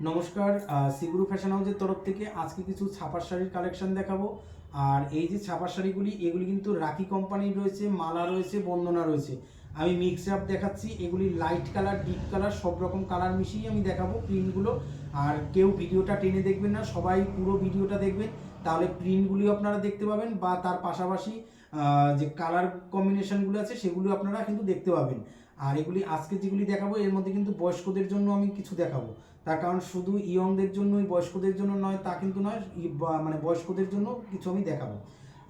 নমস্কার, সিগুরু ফ্যাশন হাউসের তরফ থেকে আজকে কিছু ছাপার শাড়ির কালেকশন দেখাবো। আর এই যে ছাপার শাড়িগুলি, এগুলি কিন্তু রাখি কোম্পানির রয়েছে, মালা রয়েছে, বন্দনা রয়েছে। আমি মিক্স আপ দেখাচ্ছি। এগুলি লাইট কালার, ডিপ কালার, সব রকম কালার মিশিয়ে আমি দেখাবো প্রিন্টগুলো। আর কেউ ভিডিওটা টেনে দেখবেন না, সবাই পুরো ভিডিওটা দেখবেন, তাহলে প্রিন্টগুলিও আপনারা দেখতে পাবেন বা তার পাশাপাশি যে কালার কম্বিনেশনগুলো আছে সেগুলো আপনারা কিন্তু দেখতে পাবেন। আর এগুলি আজকে যেগুলি দেখাবো এর মধ্যে কিন্তু বয়স্কদের জন্য আমি কিছু দেখাবো। তার কারণ শুধু ইয়ংদের জন্যই, বয়স্কদের জন্য নয় তা কিন্তু নয়, মানে বয়স্কদের জন্য কিছু আমি দেখাবো।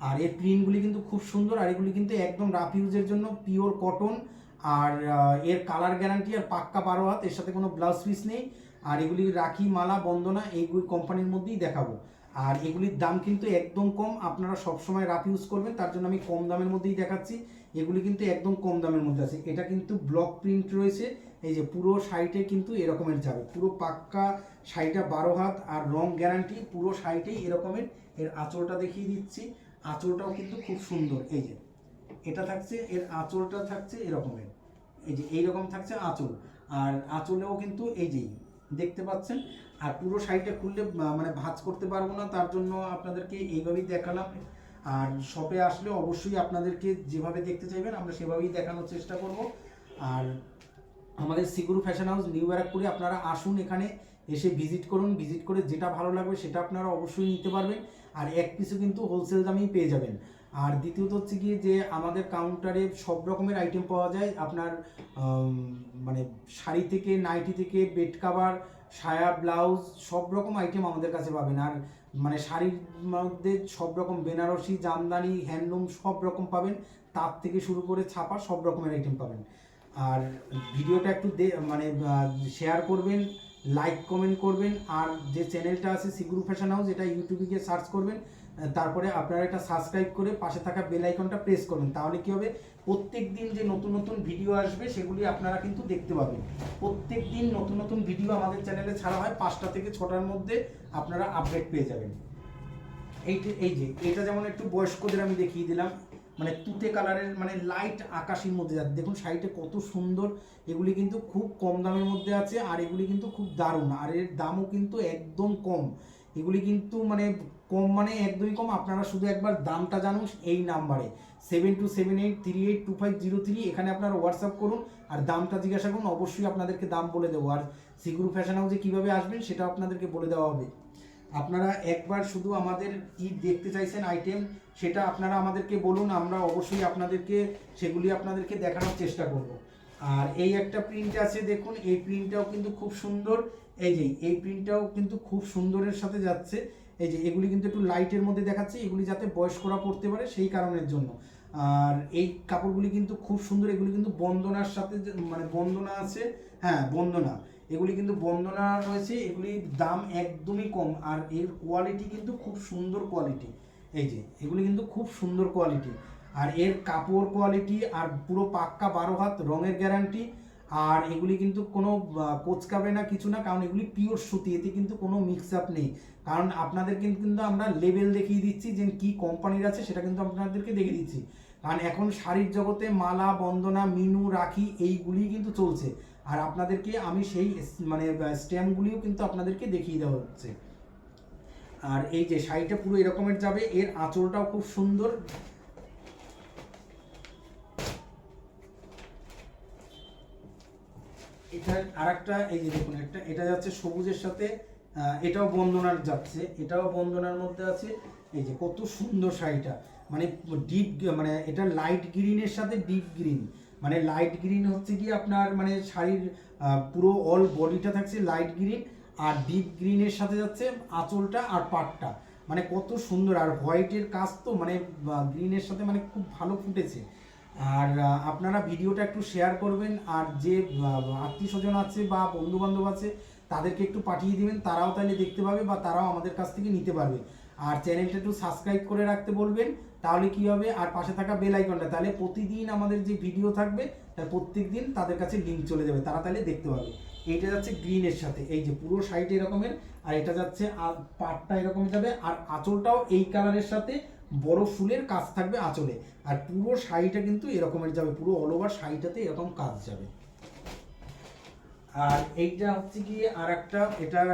আর এর প্রিন্টগুলি কিন্তু খুব সুন্দর, আর এগুলি কিন্তু একদম রাফ ইউজের জন্য পিওর কটন। আর এর কালার গ্যারান্টি আর পাক্কা 12 হাত, এর সাথে কোনো ব্লাউজ পিস নেই। আর এগুলি রাখি, মালা, বন্দনা এইগুলি কোম্পানির মধ্যেই দেখাবো। আর এগুলির দাম কিন্তু একদম কম, আপনারা সবসময় রাফ ইউজ করবেন, তার জন্য আমি কম দামের মধ্যেই দেখাচ্ছি। এগুলি কিন্তু একদম কম দামের মধ্যে আছে। এটা কিন্তু ব্লক প্রিন্ট রয়েছে, এই যে পুরো সাইটে কিন্তু এরকমের যাবে, পুরো পাক্কা শাড়িটা 12 হাত আর রং গ্যারান্টি, পুরো সাইটেই এরকমের। এর আঁচলটা দেখিয়ে দিচ্ছি, আঁচলটাও কিন্তু খুব সুন্দর। এই যে এটা থাকছে, এর আঁচলটা থাকছে এরকমের, এই যে এইরকম থাকছে আঁচল। আর আঁচলেও কিন্তু এই যে দেখতে পাচ্ছেন। আর পুরো শাড়িটা খুললে মানে ভাঁজ করতে পারবো না, তার জন্য আপনাদেরকে এইভাবেই দেখালাম। আর শপে আসলে অবশ্যই আপনাদেরকে যেভাবে দেখতে চাইবেন আমরা সেভাবেই দেখানোর চেষ্টা করব। আর আমাদের সিগুরু ফ্যাশন হাউস নিউ ব্যারাকপুরে আপনারা আসুন, এখানে এসে ভিজিট করুন, ভিজিট করে যেটা ভালো লাগবে সেটা আপনারা অবশ্যই নিতে পারবেন। আর এক পিসও কিন্তু হোলসেল দামেই পেয়ে যাবেন। আর দ্বিতীয়ত হচ্ছে গিয়ে যে আমাদের কাউন্টারে সব রকমের আইটেম পাওয়া যায়, আপনার মানে শাড়ি থেকে, নাইটি থেকে, বেড কাভার, সায়া, ব্লাউজ, সব রকম আইটেম আমাদের কাছে পাবেন। আর মানে শাড়ির মধ্যে সব রকম বেনারসি, জামদানি, হ্যান্ডলুম সব রকম পাবেন, তার থেকে শুরু করে ছাপা সব রকমের আইটেম পাবেন। আর ভিডিওটা একটু মানে শেয়ার করবেন, লাইক কমেন্ট করবেন। আর যে চ্যানেলটা আছে সিগুরু ফ্যাশন হাউস, এটা ইউটিউবে গিয়ে সার্চ করবেন, তারপরে আপনারা এটা সাবস্ক্রাইব করে পাশে থাকা বেল আইকনটা প্রেস করবেন। তাহলে কি হবে, প্রত্যেক দিন যে নতুন নতুন ভিডিও আসবে সেগুলি আপনারা কিন্তু দেখতে পাবেন। প্রত্যেক দিন নতুন নতুন ভিডিও আমাদের চ্যানেলে ছাড়া হয়, 5টা থেকে 6টার মধ্যে আপনারা আপডেট পেয়ে যাবেন। এই যে এটা যেমন একটু বয়স্কদের আমি দেখিয়ে দিলাম, মানে তুতে কালারের, মানে লাইট আকাশির মধ্যে যাচ্ছে। দেখুন শাড়িটা কত সুন্দর। এগুলি কিন্তু খুব কম দামের মধ্যে আছে, আর এগুলি কিন্তু খুব দারুণ, আর এর দামও কিন্তু একদম কম। এগুলি কিন্তু মানে কম, মানে একদমই কম। আপনারা শুধু একবার দামটা জানুন এই নাম্বারে 7278382503, এখানে আপনারা হোয়াটসঅ্যাপ করুন আর দামটা জিজ্ঞাসা করুন, অবশ্যই আপনাদেরকে দাম বলে দেবো। আর সিগুরু ফ্যাশন হাউসে কীভাবে আসবেন সেটা আপনাদেরকে বলে দেওয়া হবে। আপনারা একবার শুধু আমাদের কি দেখতে চাইছেন আইটেম সেটা আপনারা আমাদেরকে বলুন, আমরা অবশ্যই আপনাদেরকে সেগুলি আপনাদেরকে দেখানোর চেষ্টা করব। আর এই একটা প্রিন্ট আছে, দেখুন এই প্রিন্টটাও কিন্তু খুব সুন্দর। এই যে এই প্রিন্টটাও কিন্তু খুব সুন্দরের সাথে যাচ্ছে। এই যে এগুলি কিন্তু একটু লাইটের মধ্যে দেখাচ্ছে, এগুলি যাতে বয়স্করা পড়তে পারে সেই কারণের জন্য। আর এই কাপড়গুলি কিন্তু খুব সুন্দর, এগুলি কিন্তু বন্দনার সাথে মানে বন্দনা আছে, হ্যাঁ বন্দনা, এগুলি কিন্তু বন্দনা রয়েছে। এগুলির দাম একদমই কম, আর এর কোয়ালিটি কিন্তু খুব সুন্দর কোয়ালিটি। এই যে এগুলি কিন্তু খুব সুন্দর কোয়ালিটি, আর এর কাপড় কোয়ালিটি আর পুরো পাক্কা 12 হাত রঙের গ্যারান্টি। আর এগুলি কিন্তু কোনো কোচকাবে না, কিছু না, কারণ এগুলি পিওর সুতি, এতে কিন্তু কোনো মিক্স আপ নেই। কারণ আপনাদেরকে কিন্তু আমরা লেবেল দেখিয়ে দিচ্ছি যে কি কোম্পানির আছে, সেটা কিন্তু আপনাদেরকে দেখিয়ে দিচ্ছি। কারণ এখন শাড়ির জগতে মালা, বন্দনা, মিনু, রাখি এইগুলি কিন্তু চলছে, আর আপনাদেরকে আমি সেই মানে স্ট্যাম্পগুলিও কিন্তু আপনাদেরকে দেখিয়ে দেওয়া হচ্ছে। আর এই যে শাড়িটা পুরো এরকমের যাবে, এর আঁচলটাও খুব সুন্দর। এটা আরেকটা, এই যে দেখুন একটা, এটা যাচ্ছে সবুজের সাথে, এটাও বন্দনার যাচ্ছে, এটাও বন্দনার মধ্যে আছে। এই যে কত সুন্দর শাড়িটা, মানে ডিপ, মানে এটা লাইট গ্রিনের সাথে ডিপ গ্রিন। মানে লাইট গ্রিন হচ্ছে কি আপনার মানে শাড়ির পুরো অল বডিটা থাকছে লাইট গ্রিন, আর ডিপ গ্রিনের সাথে যাচ্ছে আঁচলটা আর পাটটা, মানে কত সুন্দর। আর হোয়াইটের কাজ তো মানে গ্রিনের সাথে মানে খুব ভালো ফুটেছে। আর আপনারা ভিডিওটা একটু শেয়ার করবেন, আর যে আত্মীয় স্বজন আছে বা বন্ধু বান্ধব আছে তাদেরকে একটু পাঠিয়ে দিবেন, তারাও তাহলে দেখতে পাবে বা তারাও আমাদের কাছ থেকে নিতে পারবে। আর চ্যানেলটা একটু সাবস্ক্রাইব করে রাখতে বলবেন, তাহলে কি হবে, আর পাশে থাকা বেল আইকনটা, তাহলে প্রতিদিন আমাদের যে ভিডিও থাকবে তার প্রত্যেক দিন তাদের কাছে লিঙ্ক চলে যাবে, তারা তাহলে দেখতে পাবে। এইটা যাচ্ছে গ্রিনের সাথে, এই যে পুরো শাড়িটা এরকমের, আর এটা যাচ্ছে পাটটা এরকম যাবে, আর আঁচলটাও এই কালারের সাথে বড় ফুলের কাজ থাকবে আঁচলে। আর পুরো শাড়িটা কিন্তু এরকমের যাবে, পুরো অল ওভার শাড়িটাতে এরকম কাজ যাবে। আর এইটা হচ্ছে কি আর একটা, এটার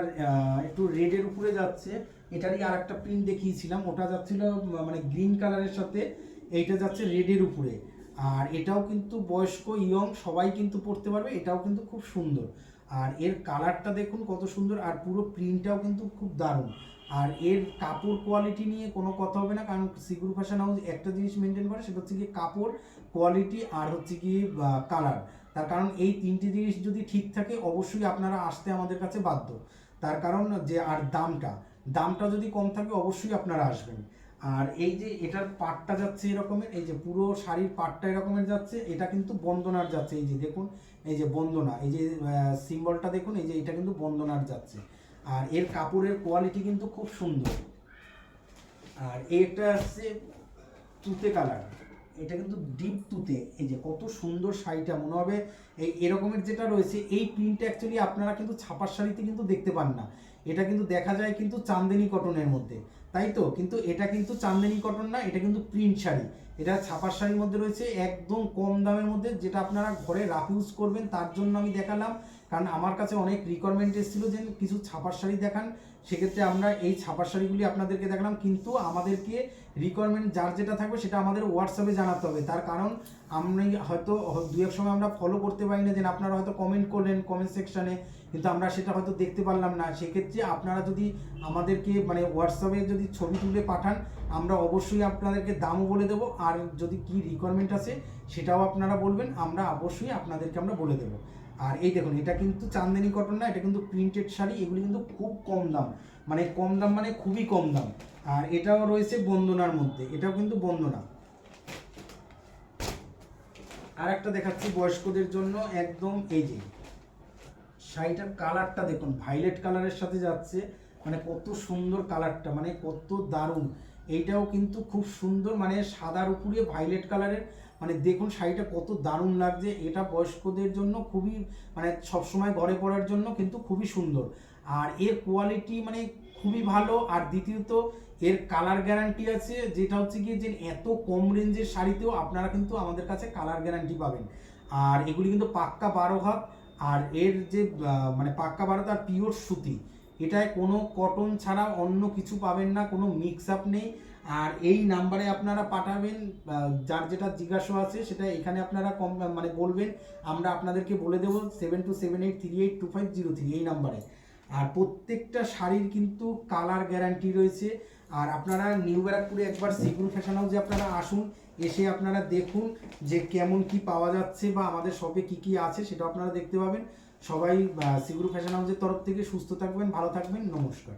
একটু রেডের উপরে যাচ্ছে, এটারই আর একটা প্রিন্ট দেখিয়েছিলাম, ওটা যাচ্ছিল মানে গ্রিন কালারের সাথে, এইটা যাচ্ছে রেডের উপরে। আর এটাও কিন্তু বয়স্ক ইয়ং সবাই কিন্তু পরতে পারবে, এটাও কিন্তু খুব সুন্দর। আর এর কালারটা দেখুন কত সুন্দর, আর পুরো প্রিন্টটাও কিন্তু খুব দারুণ। আর এর কাপড় কোয়ালিটি নিয়ে কোনো কথা হবে না, কারণ সিগুরু ফ্যাশন হাউস একটা জিনিস মেনটেন করে, সেটা হচ্ছে কি কাপড় কোয়ালিটি আর হচ্ছে কি কালার। তার কারণ এই তিনটি জিনিস যদি ঠিক থাকে অবশ্যই আপনারা আসতে আমাদের কাছে বাধ্য। তার কারণ যে আর দামটা যদি কম থাকে অবশ্যই আপনারা আসবেন। আর এই যে এটার পাটটা যাচ্ছে এরকমের, এই যে পুরো শাড়ির পাটটা এরকমের যাচ্ছে, এটা কিন্তু বন্দনার যাচ্ছে, এই যে দেখুন, এই যে বন্দনা, এই যে সিম্বলটা দেখুন, এই যে এটা কিন্তু বন্দনার যাচ্ছে। আর এর কাপড়ের কোয়ালিটি কিন্তু খুব সুন্দর। আর এটা হচ্ছে তুতে কালার, এটা কিন্তু ডিপ তুতে, এই যে কত সুন্দর শাড়িটা, মনে হবে এই এরকমের যেটা রয়েছে এই প্রিন্টটা অ্যাকচুয়ালি আপনারা কিন্তু ছাপার শাড়িতে কিন্তু দেখতে পান না। এটা কিন্তু দেখা যায় কিন্তু চান্দেনি কটনের মধ্যে, তাই তো, কিন্তু এটা কিন্তু চান্দেনি কটন না, এটা কিন্তু প্রিন্ট শাড়ি। এটা ছাপার শাড়ির মধ্যে রয়েছে একদম কম দামের মধ্যে, যেটা আপনারা ঘরে রাফ ইউজ করবেন তার জন্য আমি দেখালাম। কারণ আমার কাছে অনেক রিকোয়ারমেন্ট এসেছিল যে কিছু ছাপার শাড়ি দেখান, সেক্ষেত্রে আমরা এই ছাপার শাড়িগুলি আপনাদেরকে দেখালাম। কিন্তু আমাদেরকে রিকোয়ারমেন্ট যার যেটা থাকবে সেটা আমাদের হোয়াটসঅ্যাপে জানাতে হবে, তার কারণ আমি হয়তো দু এক সময় আমরা ফলো করতে পারি না, যে আপনারা হয়তো কমেন্ট করলেন কমেন্ট সেকশানে, কিন্তু আমরা সেটা হয়তো দেখতে পারলাম না। সেক্ষেত্রে আপনারা যদি আমাদেরকে মানে হোয়াটসঅ্যাপে যদি ছবি তুলে পাঠান, আমরা অবশ্যই আপনাদেরকে দামও বলে দেবো, আর যদি কি রিকোয়ারমেন্ট আছে সেটাও আপনারা বলবেন, আমরা অবশ্যই আপনাদেরকে আমরা বলে দেবো। আর এই দেখুন, এটা কিন্তু চান্দেনি কটন না, এটা কিন্তু প্রিন্টেড শাড়ি, এগুলি কিন্তু খুব কম দাম, মানে কম দাম মানে খুবই কম দাম। আর এটাও রয়েছে বন্দনার মধ্যে, এটাও কিন্তু বন্দনা। আর একটা দেখাচ্ছি বয়স্কদের জন্য একদম, এই যে শাড়িটার কালারটা দেখুন, ভাইলেট কালারের সাথে যাচ্ছে, মানে কত সুন্দর কালারটা, মানে কত দারুণ। এইটাও কিন্তু খুব সুন্দর, মানে সাদার উপরে ভাইলেট কালারের, মানে দেখুন শাড়িটা কত দারুণ লাগছে। এটা বয়স্কদের জন্য খুবই, মানে সবসময় ঘরে পরার জন্য কিন্তু খুবই সুন্দর। আর এর কোয়ালিটি মানে খুবই ভালো। আর দ্বিতীয়ত এর কালার গ্যারান্টি আছে, যেটা হচ্ছে কি যে এত কম রেঞ্জের শাড়িতেও আপনারা কিন্তু আমাদের কাছে কালার গ্যারান্টি পাবেন। আর এগুলি কিন্তু পাক্কা 12 হাত, আর এর যে মানে পাক্কা 12 আর পিওর সুতি, এটায় কোনো কটন ছাড়া অন্য কিছু পাবেন না, কোনো মিক্স আপ নেই। আর এই নাম্বারে আপনারা পাঠাবেন, যার যেটা জিজ্ঞাসা আছে সেটা এখানে আপনারা কম মানে বলবেন, আমরা আপনাদেরকে বলে দেবো 7278382503 এই নাম্বারে। আর প্রত্যেকটা শাড়ির কিন্তু কালার গ্যারান্টি রয়েছে। আর আপনারা নিউ ব্যারাকপুরে একবার সিগুরু ফ্যাশন হাউসে আপনারা আসুন, এসে আপনারা দেখুন যে কেমন কি পাওয়া যাচ্ছে বা আমাদের শপে কি কি আছে সেটা আপনারা দেখতে পাবেন। সবাই সিগুরু ফ্যাশন হাউসের তরফ থেকে সুস্থ থাকবেন, ভালো থাকবেন, নমস্কার।